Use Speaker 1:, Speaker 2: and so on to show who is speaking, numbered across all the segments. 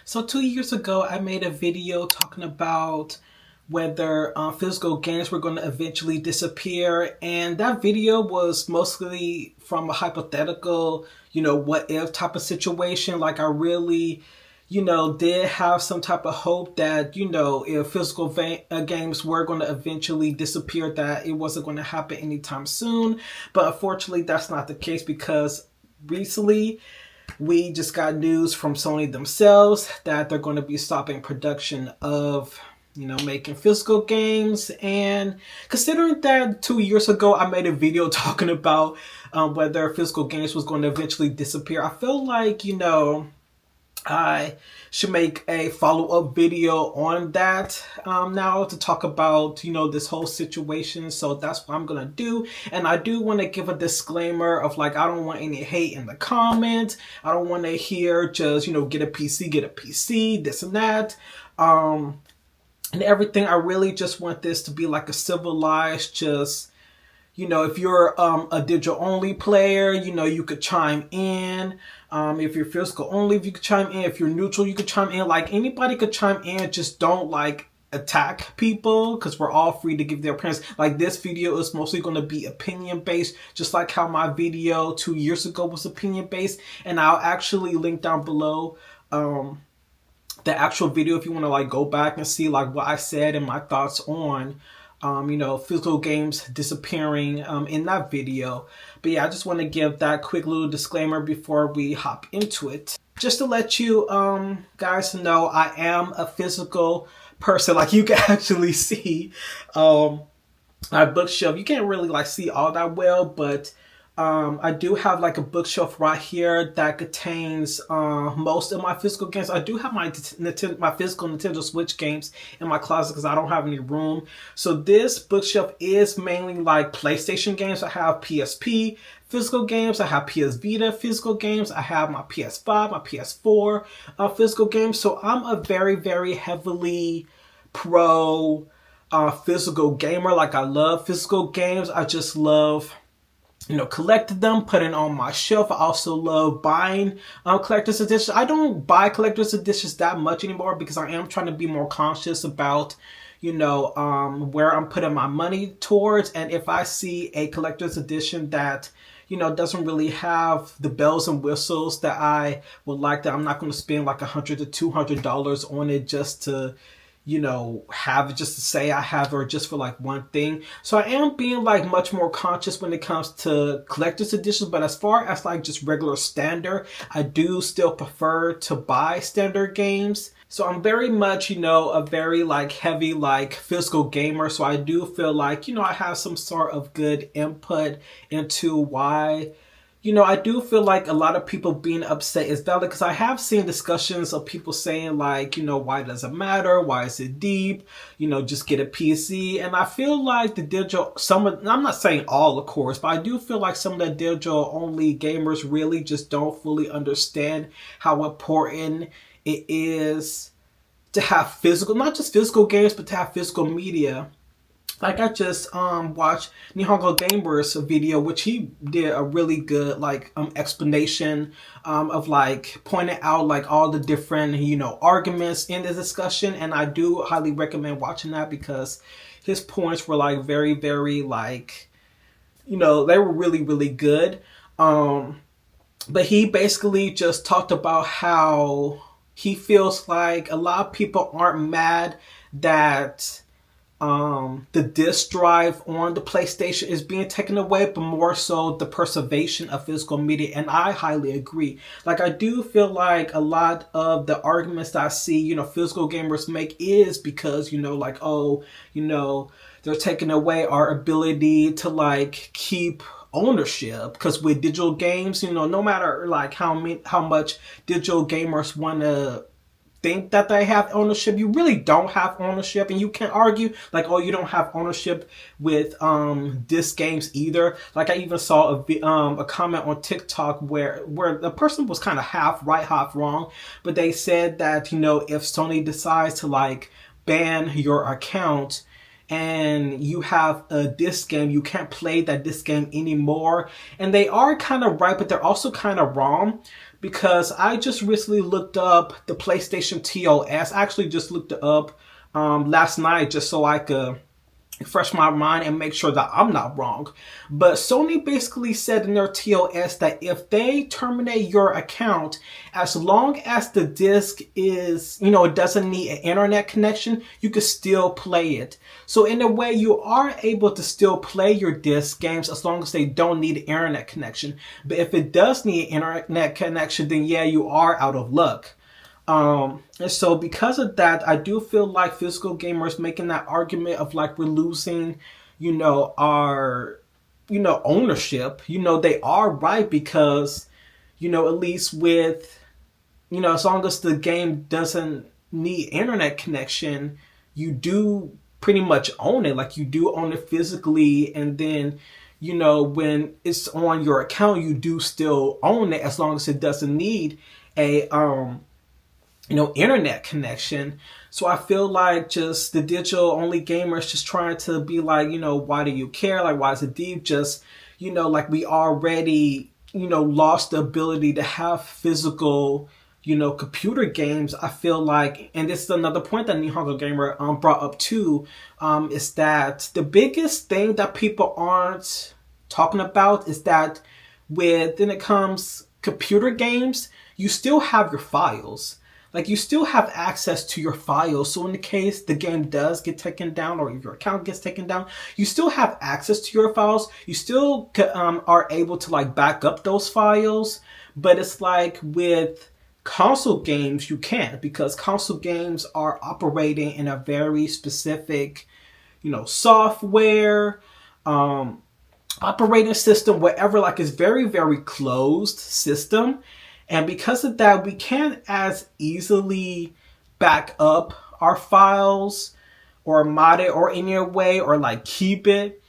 Speaker 1: So 2 years ago, I made a video talking about whether physical games were going to eventually disappear. And that video was mostly from a hypothetical, what if type of situation. Like I really, did have some type of hope that, if physical games were going to eventually disappear, that it wasn't going to happen anytime soon. But unfortunately, that's not the case because recently we just got news from Sony themselves that they're going to be stopping production of, making physical games. And considering that 2 years ago I made a video talking about whether physical games was going to eventually disappear, I feel like, I should make a follow-up video on that now to talk about, this whole situation. So that's what I'm going to do. And I do want to give a disclaimer of like, I don't want any hate in the comments. I don't want to hear just, get a PC, this and that. And everything. I really just want this to be like a civilized, just, if you're a digital only player, you could chime in. If you're physical only, if you could chime in. If you're neutral, you could chime in. Like anybody could chime in. Just don't like attack people because we're all free to give their opinions. Like this video is mostly going to be opinion based, just like how my video 2 years ago was opinion based. And I'll actually link down below the actual video if you want to like go back and see like what I said and my thoughts on physical games disappearing in that video. But yeah, I just want to give that quick little disclaimer before we hop into it. Just to let you guys know, I am a physical person. Like you can actually see my bookshelf. You can't really like see all that well, but I do have like a bookshelf right here that contains most of my physical games. I do have my physical Nintendo Switch games in my closet because I don't have any room. So this bookshelf is mainly like PlayStation games. I have PSP physical games. I have PS Vita physical games. I have my PS5, my PS4 physical games. So I'm a very, very heavily pro physical gamer. Like I love physical games. I just love collected them, putting on my shelf. I also love buying collector's editions. I don't buy collector's editions that much anymore because I am trying to be more conscious about, where I'm putting my money towards. And if I see a collector's edition that, doesn't really have the bells and whistles that I would like, that I'm not going to spend like $100 to $200 on it just to have it, just to say I have, or just for like one thing. So I am being like much more conscious when it comes to collector's editions. But as far as like just regular standard, I do still prefer to buy standard games. So I'm very much, a very like heavy like physical gamer. So I do feel like, I have some sort of good input into why I do feel like a lot of people being upset is valid, because I have seen discussions of people saying like, why does it matter? Why is it deep? Just get a PC. And I feel like the digital, I'm not saying all, of course, but I do feel like some of the digital only gamers really just don't fully understand how important it is to have physical, not just physical games, but to have physical media. Like I just watched Nihongo Gamer's video, which he did a really good like explanation of like pointing out like all the different arguments in the discussion, and I do highly recommend watching that because his points were like very, very like they were really, really good. But he basically just talked about how he feels like a lot of people aren't mad that the disk drive on the PlayStation is being taken away, but more so the preservation of physical media. And I highly agree. Like I do feel like a lot of the arguments that I see, physical gamers make is because, like, oh, they're taking away our ability to like keep ownership, because with digital games, no matter like how much digital gamers want to think that they have ownership, you really don't have ownership. And you can argue like, oh, you don't have ownership with disc games either. Like I even saw a comment on TikTok where the person was kind of half right, half wrong, but they said that if Sony decides to like ban your account and you have a disc game, you can't play that disc game anymore. And they are kind of right, but they're also kind of wrong, because I just recently looked up the PlayStation TOS. I actually just looked it up last night just so I could refresh my mind and make sure that I'm not wrong. But Sony basically said in their TOS that if they terminate your account, as long as the disc is, it doesn't need an internet connection, you can still play it. So in a way, you are able to still play your disc games as long as they don't need an internet connection. But if it does need an internet connection, then yeah, you are out of luck. And so because of that, I do feel like physical gamers making that argument of like we're losing, our, ownership, they are right because, at least with, as long as the game doesn't need internet connection, you do pretty much own it. Like you do own it physically. And then, when it's on your account, you do still own it as long as it doesn't need a, internet connection. So I feel like just the digital only gamers just trying to be like, why do you care? Like, why is it deep? Just, like we already, lost the ability to have physical, computer games. I feel like, and this is another point that Nihongo Gamer brought up too, is that the biggest thing that people aren't talking about is that when it comes computer games, you still have your files. Like you still have access to your files. So in the case the game does get taken down or if your account gets taken down, you still have access to your files. You still are able to like back up those files. But it's like with console games, you can't, because console games are operating in a very specific, software, operating system, whatever, like it's very, very closed system. And because of that, we can't as easily back up our files or mod it or any way or like keep it.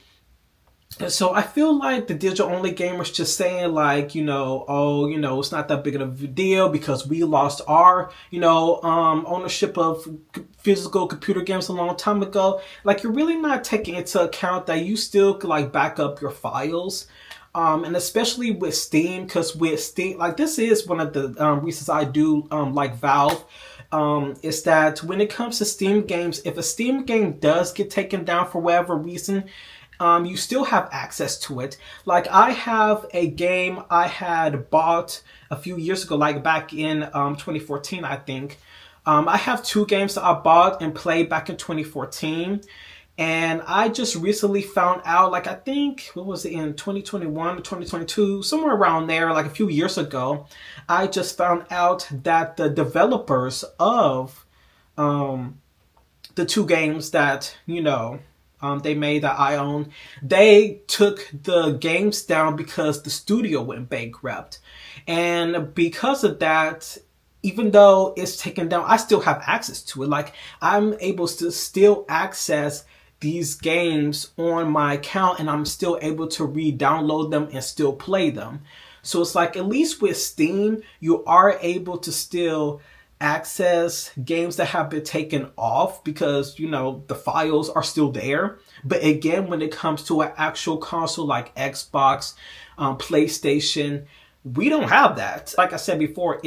Speaker 1: And so I feel like the digital only gamers just saying like, it's not that big of a deal because we lost our, ownership of physical computer games a long time ago. Like you're really not taking into account that you still could like back up your files. And especially with Steam, because with Steam, like this is one of the reasons I do like Valve, is that when it comes to Steam games, if a Steam game does get taken down for whatever reason, you still have access to it. Like I have a game I had bought a few years ago, like back in 2014, I think. I have two games that I bought and played back in 2014. And I just recently found out, like I think, what was it, in 2021 or 2022, somewhere around there, like a few years ago, I just found out that the developers of the two games that, they made that I own, they took the games down because the studio went bankrupt. And because of that, even though it's taken down, I still have access to it. Like I'm able to still access these games on my account and I'm still able to re-download them and still play them. So it's like, at least with Steam, you are able to still access games that have been taken off because, the files are still there. But again, when it comes to an actual console like Xbox, PlayStation, we don't have that. Like I said before,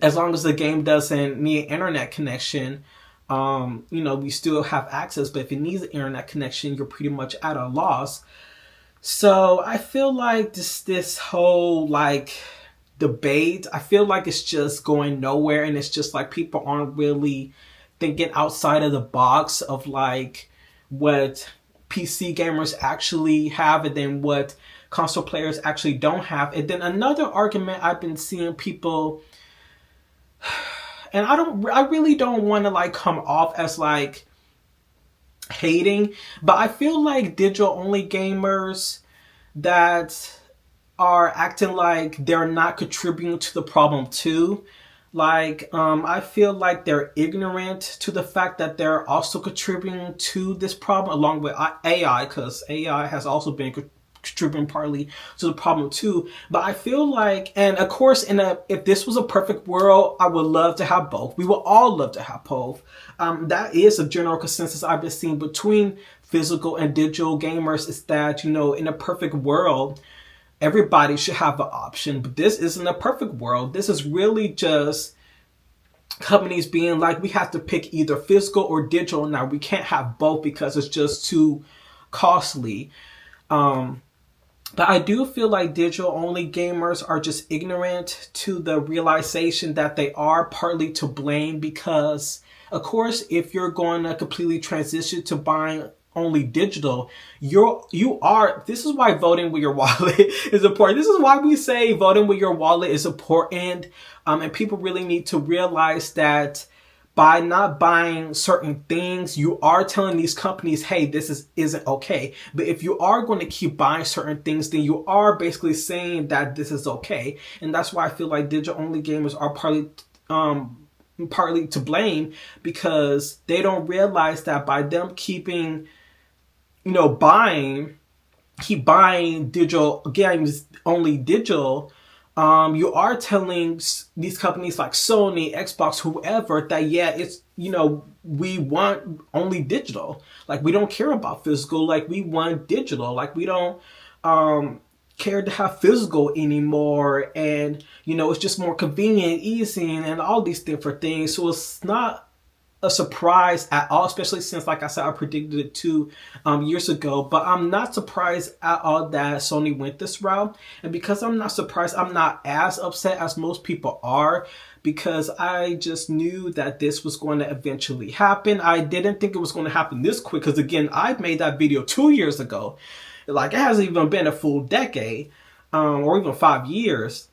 Speaker 1: as long as the game doesn't need an internet connection, we still have access, but if it needs an internet connection, you're pretty much at a loss. So I feel like this whole like debate, I feel like it's just going nowhere, and it's just like people aren't really thinking outside of the box of like what PC gamers actually have and then what console players actually don't have. And then another argument I've been seeing people, and I really don't want to like come off as like hating, but I feel like digital only gamers that are acting like they're not contributing to the problem too. Like, I feel like they're ignorant to the fact that they're also contributing to this problem along with AI, because AI has also been contributing partly to the problem too. But I feel like, and of course, if this was a perfect world, I would love to have both. We would all love to have both. That is a general consensus I've been seeing between physical and digital gamers, is that, in a perfect world, everybody should have an option. But this isn't a perfect world. This is really just companies being like, we have to pick either physical or digital. Now we can't have both because it's just too costly. But I do feel like digital only gamers are just ignorant to the realization that they are partly to blame, because of course, if you're going to completely transition to buying only digital, this is why voting with your wallet is important. This is why we say voting with your wallet is important. And people really need to realize that by not buying certain things, you are telling these companies, hey, isn't okay. But if you are going to keep buying certain things, then you are basically saying that this is okay. And that's why I feel like digital only gamers are partly to blame, because they don't realize that by them keep buying digital games, only digital, you are telling these companies like Sony, Xbox, whoever, that it's, we want only digital. Like, we don't care about physical. Like, we want digital. Like, we don't care to have physical anymore. And, it's just more convenient, easy, and all these different things. So it's not a surprise at all, especially since, like I said, I predicted it 2 years ago. But I'm not surprised at all that Sony went this route. And because I'm not surprised, I'm not as upset as most people are, because I just knew that this was going to eventually happen. I didn't think it was going to happen this quick, because again, I made that video 2 years ago. Like, it hasn't even been a full decade, or even 5 years.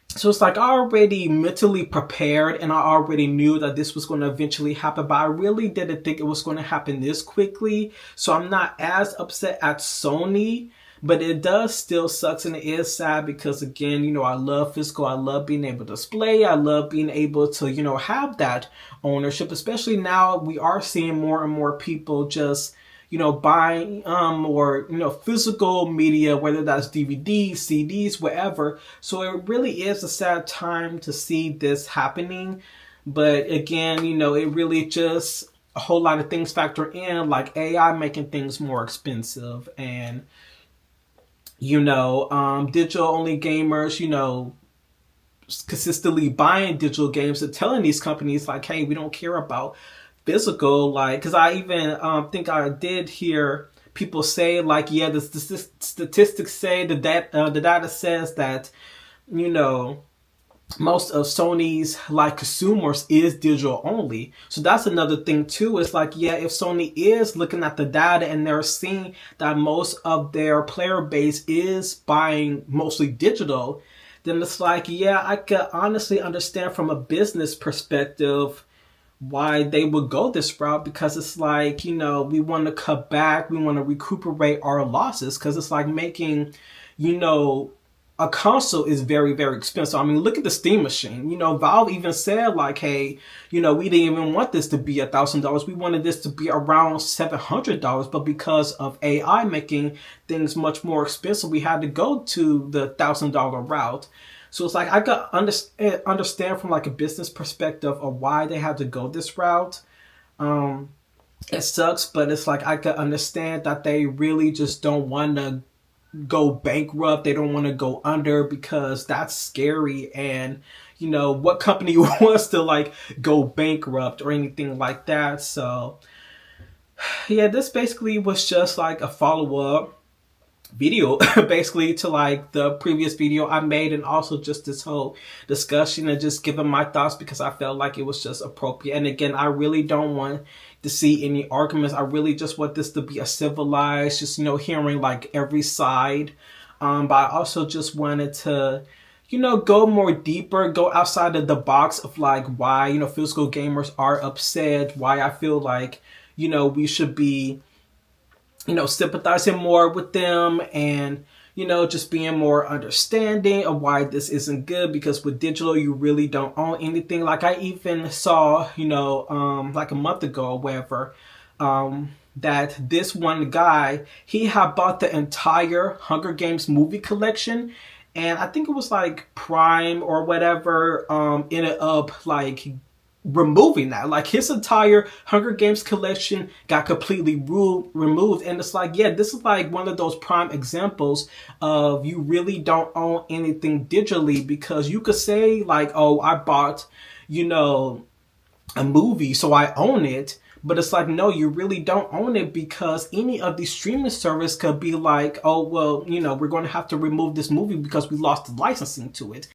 Speaker 1: So it's like I already mentally prepared, and I already knew that this was going to eventually happen, but I really didn't think it was going to happen this quickly. So I'm not as upset at Sony, but it does still sucks, and it is sad, because again, I love physical. I love being able to display. I love being able to, have that ownership, especially now we are seeing more and more people just buying or physical media, whether that's DVDs, CDs, whatever. So it really is a sad time to see this happening. But again, it really just a whole lot of things factor in, like AI making things more expensive, and digital only gamers, consistently buying digital games and telling these companies like, hey, we don't care about physical. Like, because I even think I did hear people say like, yeah, the statistics say the data says that most of Sony's like consumers is digital only. So that's another thing too. It's like, yeah, if Sony is looking at the data and they're seeing that most of their player base is buying mostly digital, then it's like, yeah, I could honestly understand from a business perspective why they would go this route, because it's like, we want to cut back, we want to recuperate our losses, because it's like making, a console is very, very expensive. I mean, look at the Steam machine. Valve even said like, hey, we didn't even want this to be $1,000. We wanted this to be around $700, but because of AI making things much more expensive, we had to go to the $1,000 route. So it's like I could understand from like a business perspective of why they had to go this route. It sucks, but it's like I could understand that they really just don't want to go bankrupt. They don't want to go under, because that's scary. And what company wants to like go bankrupt or anything like that? So yeah, this basically was just like a follow-up video basically to like the previous video I made, and also just this whole discussion and just giving my thoughts, because I felt like it was just appropriate. And again, I really don't want to see any arguments. I really just want this to be a civilized, just hearing like every side. But I also just wanted to go more deeper, go outside of the box of like why physical gamers are upset, why I feel like we should be sympathizing more with them, and just being more understanding of why this isn't good, because with digital you really don't own anything. Like, I even saw like a month ago or whatever, that this one guy, he had bought the entire Hunger Games movie collection, and I think it was like Prime or whatever ended up like removing that. Like his entire Hunger Games collection got completely removed. And it's like, yeah, this is like one of those prime examples of you really don't own anything digitally, because you could say like, oh, I bought, you know, a movie, so I own it. But it's like, no, you really don't own it, because any of these streaming service could be like, oh, well, you know, we're going to have to remove this movie because we lost the licensing to it.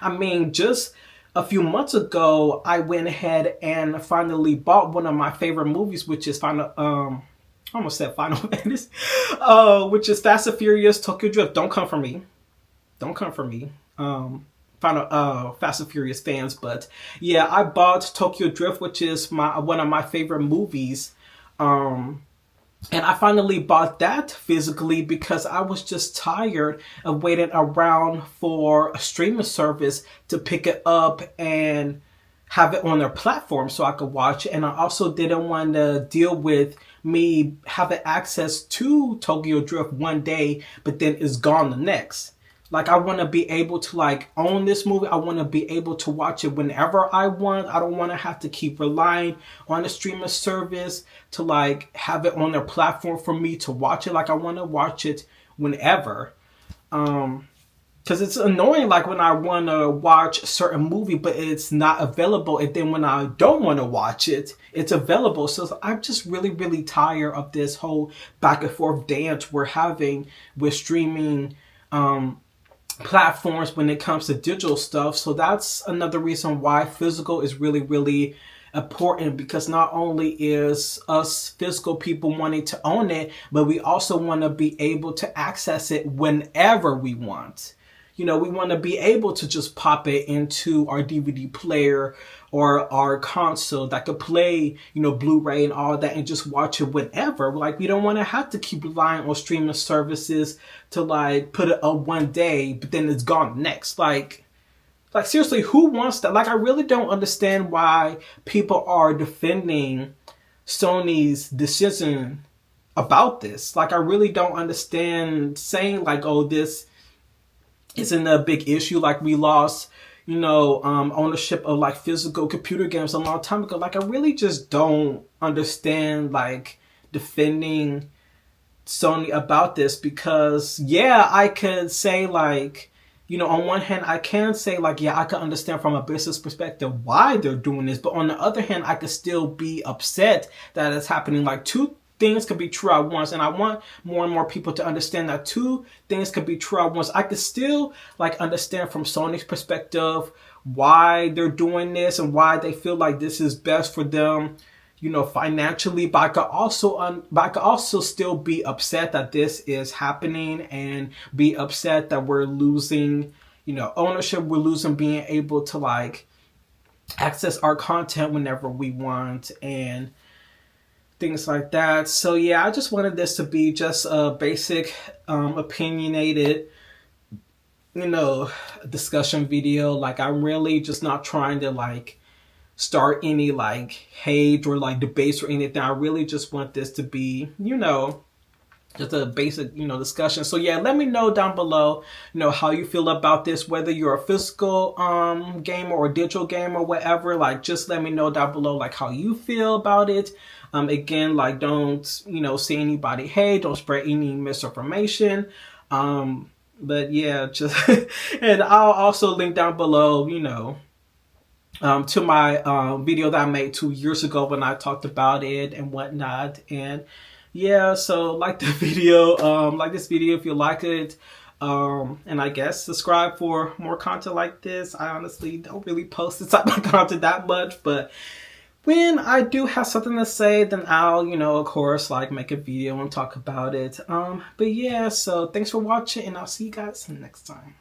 Speaker 1: I mean, just a few months ago, I went ahead and finally bought one of my favorite movies, which is I almost said Final Fantasy, which is Fast and Furious Tokyo Drift. Don't come for me. Don't come for me. Final Fast and Furious fans, but yeah, I bought Tokyo Drift, which is my one of my favorite movies. Um, and I finally bought that physically because I was just tired of waiting around for a streaming service to pick it up and have it on their platform so I could watch it. And I also didn't want to deal with me having access to Tokyo Drift one day, but then it's gone the next. Like, I want to be able to like own this movie. I want to be able to watch it whenever I want. I don't want to have to keep relying on a streaming service to like have it on their platform for me to watch it. Like, I want to watch it whenever. Because it's annoying, like when I want to watch a certain movie, but it's not available. And then when I don't want to watch it, it's available. So I'm just really, really tired of this whole back and forth dance we're having with streaming platforms when it comes to digital stuff. So that's another reason why physical is really, really important, because not only is us physical people wanting to own it, but we also want to be able to access it whenever we want. You know, we want to be able to just pop it into our DVD player or our console that could play, you know, Blu-ray and all that and just watch it whenever. Like, we don't want to have to keep relying on streaming services to like put it up one day, but then it's gone next. Like seriously, who wants that? Like, I really don't understand why people are defending Sony's decision about this. Like, I really don't understand saying like, oh, this isn't a big issue. Like, we lost, you know, ownership of like physical computer games a long time ago. Like, I really just don't understand like defending Sony about this, because yeah, I could say like, you know, on one hand, I can say like, yeah, I can understand from a business perspective why they're doing this, but on the other hand, I could still be upset that it's happening. Like, two things could be true at once, and I want more and more people to understand that two things could be true at once. I could still like understand from Sony's perspective why they're doing this and why they feel like this is best for them, you know, financially, but I could also still be upset that this is happening, and be upset that we're losing, you know, ownership. We're losing being able to like access our content whenever we want and things like that. So yeah, I just wanted this to be just a basic, opinionated, you know, discussion video. Like, I'm really just not trying to like start any like hate or like debates or anything. I really just want this to be, you know, just a basic, you know, discussion. So yeah, let me know down below, you know, how you feel about this, whether you're a physical gamer or a digital gamer or whatever. Like, just let me know down below like how you feel about it. Again, like, don't, you know, see anybody hate, don't spread any misinformation. But yeah, just and I'll also link down below, you know, to my video that I made 2 years ago when I talked about it and whatnot. And yeah, so like the video, like this video if you like it, and I guess subscribe for more content like this. I honestly don't really post this type of content that much, but when I do have something to say, then I'll, you know, of course, like make a video and talk about it. But yeah, so thanks for watching, and I'll see you guys next time.